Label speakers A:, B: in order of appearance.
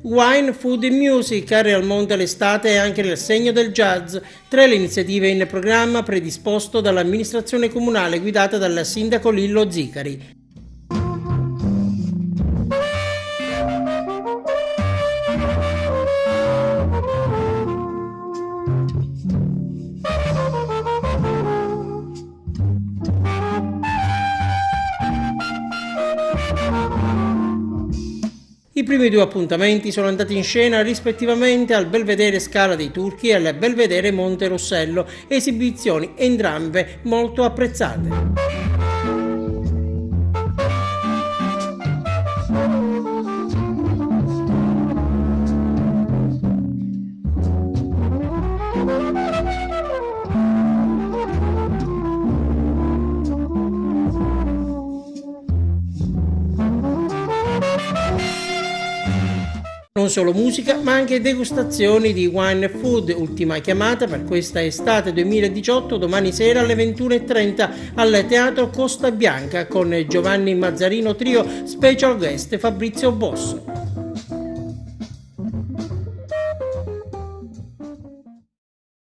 A: Wine, Food and Music, Real Monte l'estate e anche il segno del jazz, tra le iniziative in programma predisposto dall'amministrazione comunale guidata dal sindaco Lillo Zicari. I primi due appuntamenti sono andati in scena rispettivamente al Belvedere Scala dei Turchi e al Belvedere Monte Rossello, esibizioni entrambe molto apprezzate. Non solo musica, ma anche degustazioni di wine e food, ultima chiamata per questa estate 2018, domani sera alle 21:30 al Teatro Costa Bianca con Giovanni Mazzarino Trio, special guest Fabrizio Bosso.